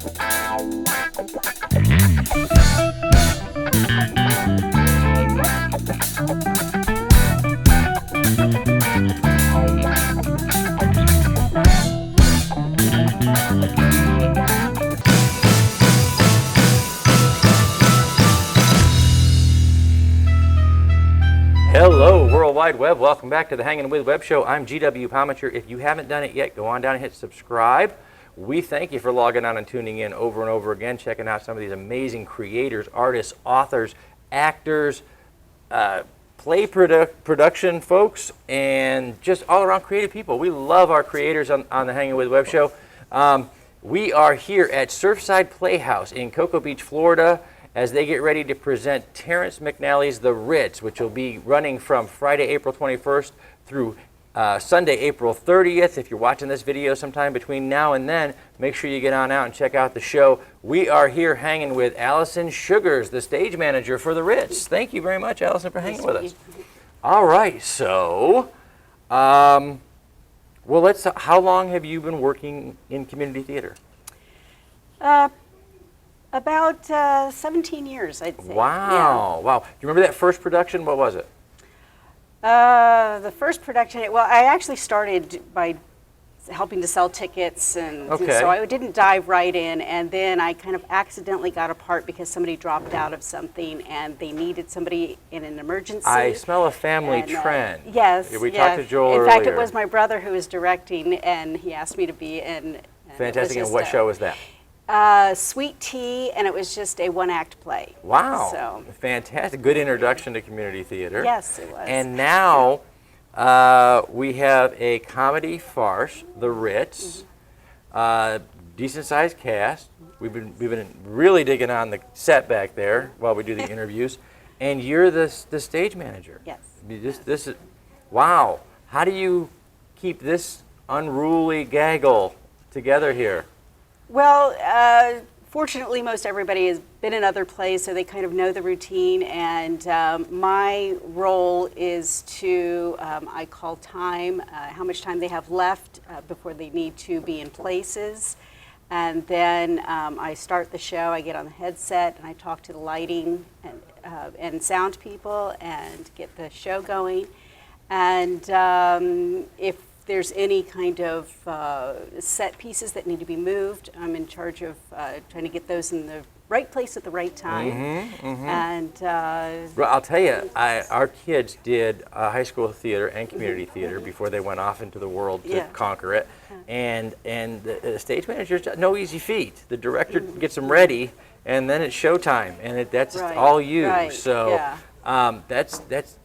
Hello, World Wide Web. Welcome back to the Hangin With Web Show. I'm GW Pomichter. If you haven't done it yet, go on down and hit subscribe. We thank you for logging on and tuning in over and over again, checking out some of these amazing creators, artists, authors, actors, production folks, and just all-around creative people. We love our creators on the Hangin With Web Show. We are here at Surfside Playhouse in Cocoa Beach, Florida, as they get ready to present Terrence McNally's The Ritz, which will be running from Friday, April 21st through Sunday, April 30th. If you're watching this video sometime between now and then, make sure you get on out and check out the show. We are here hanging with Alison Shugars, the stage manager for The Ritz. Thank you very much, Alison, for hanging with us. All right, so, how long have you been working in community theater? About 17 years, I'd say. Wow, yeah. Wow. Do you remember that first production? What was it? The first production, well, I actually started by helping to sell tickets, and so I didn't dive right in, and then I kind of accidentally got a part because somebody dropped out of something and they needed somebody in an emergency. I smell a family trend. Yes. We talked to Joel earlier. In fact, it was my brother who was directing, and he asked me to be in. Fantastic. And what show was that? Sweet Tea, and it was just a one-act play. Wow. So fantastic. Good introduction to community theater. Yes, it was. And now we have a comedy farce, The Ritz. Decent-sized cast. We've been really digging on the set back there while we do the interviews. And you're the stage manager. Yes. This is, wow. How do you keep this unruly gaggle together here? Well, fortunately, most everybody has been in other plays, so they kind of know the routine. And my role is to, I call time, how much time they have left before they need to be in places. And then I start the show, I get on the headset, and I talk to the lighting and sound people and get the show going. And if there's any kind of set pieces that need to be moved, I'm in charge of trying to get those in the right place at the right time. And well, I'll tell you, our kids did high school theater and community theater before they went off into the world to conquer it. And the stage manager's no easy feat. The director gets them ready, and then it's showtime, and that's all you. Right. So that's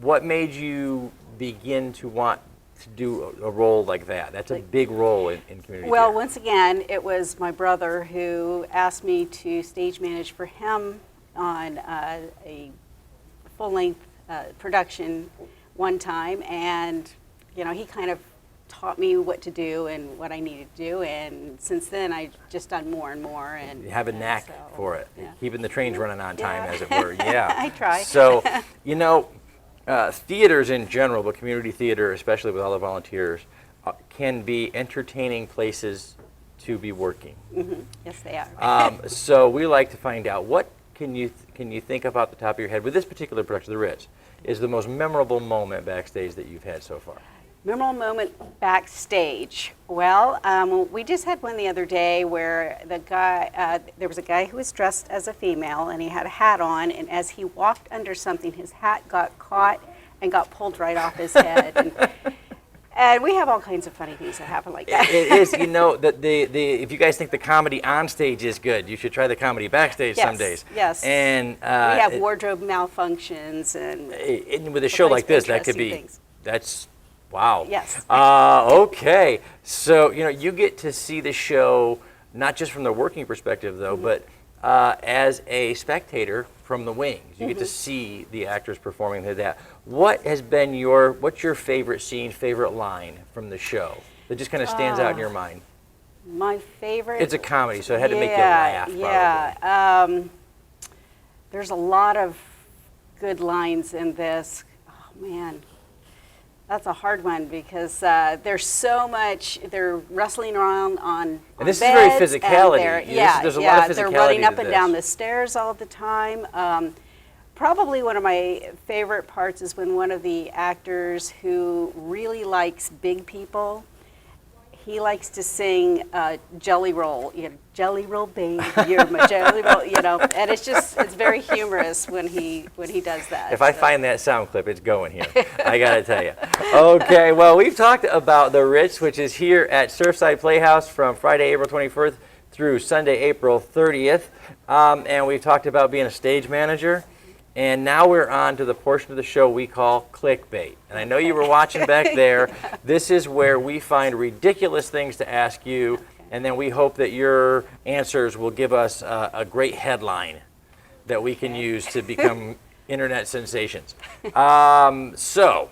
what made you begin to want to do a role like that? That's a big role in community Well, theater. once again, it was my brother who asked me to stage manage for him on a full-length production one time, and he kind of taught me what to do and what I needed to do, and since then I've just done more and more. And you have a knack for it, keeping the trains running on time, as it were. Yeah, I try. So, theaters in general, but community theater, especially with all the volunteers, can be entertaining places to be working. Yes, they are. So we like to find out, what can you think about the top of your head with this particular production, The Ritz, is the most memorable moment backstage that you've had so far? Memorable moment backstage. Well, we just had one the other day where the guy, there was a guy who was dressed as a female, and he had a hat on, and as he walked under something, his hat got caught and got pulled right off his head. And we have all kinds of funny things that happen like that. It is, if you guys think the comedy on stage is good, you should try the comedy backstage some days. Yes. And we have wardrobe malfunctions, and with a show like this, that could be, that's, wow. Yes. Okay. So, you get to see the show, not just from the working perspective, though, but as a spectator from the wings. You get to see the actors performing that. What has been what's your favorite scene, favorite line from the show that just kind of stands out in your mind? My favorite? It's a comedy, so it had to make you laugh, probably. Yeah. There's a lot of good lines in this. Oh, man. That's a hard one because there's so much. They're wrestling around on And this beds, is very physicality. There's a lot of physicality they're running up to and down the this. stairs all the time. Probably one of my favorite parts is when one of the actors who really likes big people, he likes to sing Jelly Roll, Jelly Roll, babe, you're my Jelly Roll, and it's very humorous when he does that. If I find that sound clip, it's going here. I got to tell you. Okay, well, we've talked about the Ritz, which is here at Surfside Playhouse from Friday, April 21st through Sunday, April 30th. And we've talked about being a stage manager. And now we're on to the portion of the show we call clickbait. And I know you were watching back there. This is where we find ridiculous things to ask you, and then we hope that your answers will give us a great headline that we can use to become internet sensations. So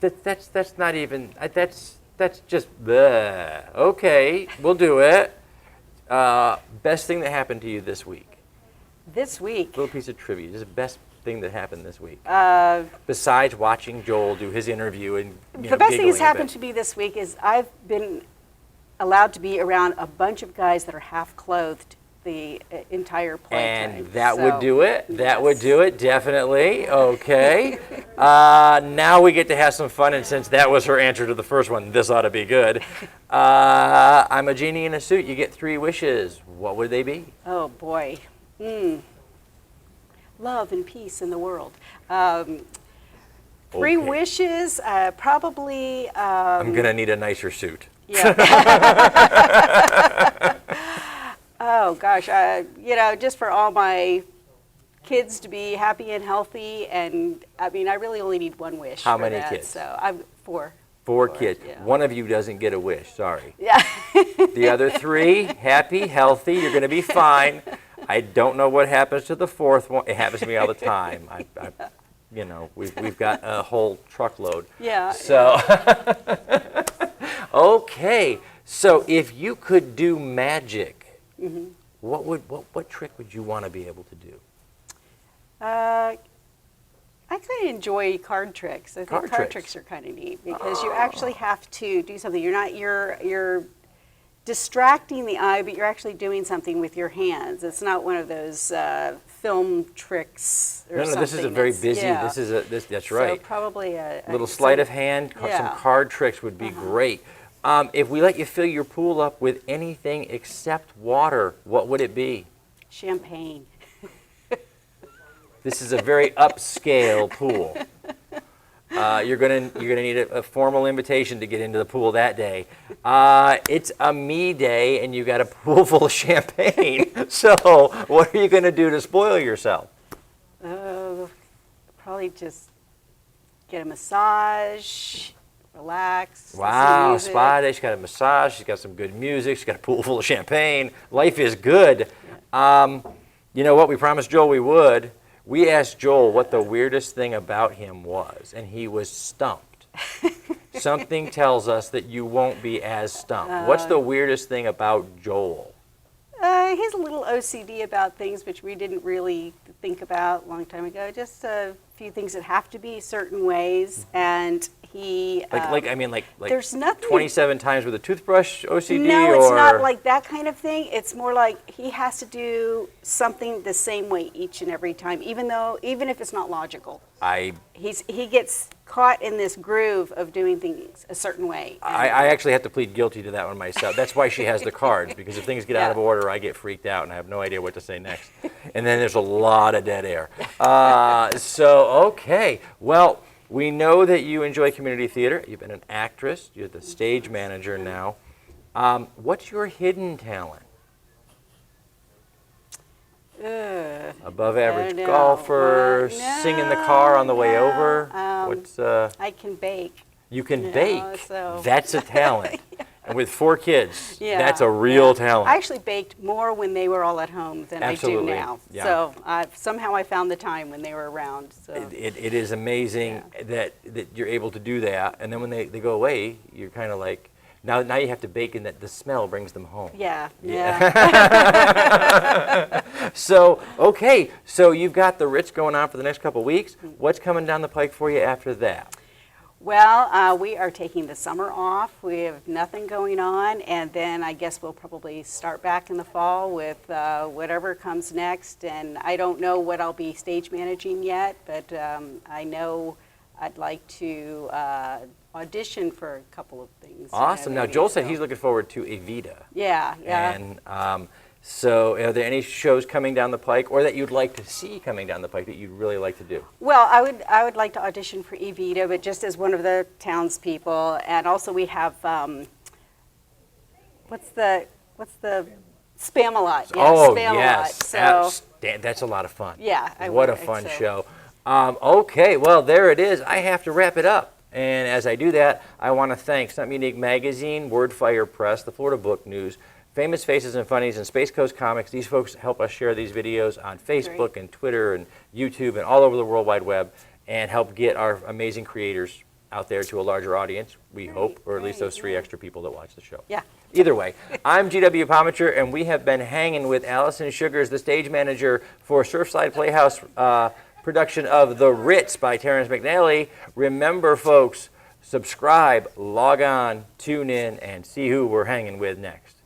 that's not even, that's just bleh. Okay, we'll do it. Best thing that happened to you this week? This week. Little piece of trivia. This is the best thing that happened this week. Besides watching Joel do his interview and the best thing that's happened to me this week is I've been allowed to be around a bunch of guys that are half clothed the entire playtime. And that would do it. That would do it, definitely. Okay. Now we get to have some fun, and since that was her answer to the first one, this ought to be good. I'm a genie in a suit. You get 3 wishes. What would they be? Oh, boy. Love and peace in the world. 3 wishes, probably. I'm going to need a nicer suit. Yeah. Oh, gosh. Just for all my kids to be happy and healthy. And, I mean, I really only need 1 wish. How for many that, kids? So I'm 4. 4 kids. Yeah. One of you doesn't get a wish. Sorry. Yeah. The other 3, happy, healthy. You're going to be fine. I don't know what happens to the 4th one. It happens to me all the time. We've got a whole truckload. Yeah. So, okay. So if you could do magic, what trick would you want to be able to do? I kind of enjoy card tricks. I think card tricks are kind of neat because you actually have to do something. You're distracting the eye, but you're actually doing something with your hands. It's not one of those film tricks or something. No, this is a very busy. Yeah. That's right. So probably a little sleight of hand, some card tricks would be great. If we let you fill your pool up with anything except water, what would it be? Champagne. This is a very upscale pool. You're gonna need a formal invitation to get into the pool that day. It's a me day, and you got a pool full of champagne. So what are you gonna do to spoil yourself? Probably just get a massage, relax. Wow, spa day. She's got a massage. She's got some good music. She's got a pool full of champagne. Life is good. You know what? We promised Joel we would. We asked Joel what the weirdest thing about him was, and he was stumped. Something tells us that you won't be as stumped. What's the weirdest thing about Joel? He's a little OCD about things which we didn't really think about a long time ago. Just a few things that have to be certain ways, and he like there's nothing 27 times with a toothbrush OCD. No, or it's not like that kind of thing. It's more like he has to do something the same way each and every time, even if it's not logical. He gets caught in this groove of doing things a certain way. I actually have to plead guilty to that one myself. That's why she has the cards, because if things get out of order, I get freaked out and I have no idea what to say next. And then there's a lot of dead air. Okay. Well, we know that you enjoy community theater. You've been an actress. You're the stage manager now. What's your hidden talent? Above average golfer, sing in the car on the way over. I can bake. You can bake. So. That's a talent. And with 4 kids, that's a real talent. I actually baked more when they were all at home than I do now. Yeah. So somehow I found the time when they were around. So. It is amazing that you're able to do that. And then when they go away, you're kind of like, now you have to bake, and that the smell brings them home. Yeah. So you've got the Ritz going on for the next couple of weeks. What's coming down the pike for you after that? Well, we are taking the summer off. We have nothing going on, and then I guess we'll probably start back in the fall with whatever comes next. And I don't know what I'll be stage managing yet, but I know I'd like to audition for a couple of things. Awesome. Now, maybe, Joel said so. he's looking forward to Evita. Yeah, yeah. And so are there any shows coming down the pike or that you'd like to see coming down the pike that you'd really like to do? Well, I would like to audition for Evita, but just as one of the townspeople. And also we have, what's the Spam-A-Lot? Yeah, Oh, Spam-A-Lot. yes. So, That's a lot of fun. yeah. What a fun show. Okay, well, there it is. I have to wrap it up. And as I do that, I want to thank Something Unique Magazine, Wordfire Press, the Florida Book News, Famous Faces and Funnies, and Space Coast Comics. These folks help us share these videos on Facebook and Twitter and YouTube and all over the World Wide Web and help get our amazing creators out there to a larger audience, we hope, or at least those 3 extra people that watch the show. Yeah. Either way, I'm GW Pomichter, and we have been hanging with Alison Shugars, the stage manager for Surfside Playhouse production of The Ritz by Terrence McNally. Remember, folks, subscribe, log on, tune in, and see who we're hanging with next.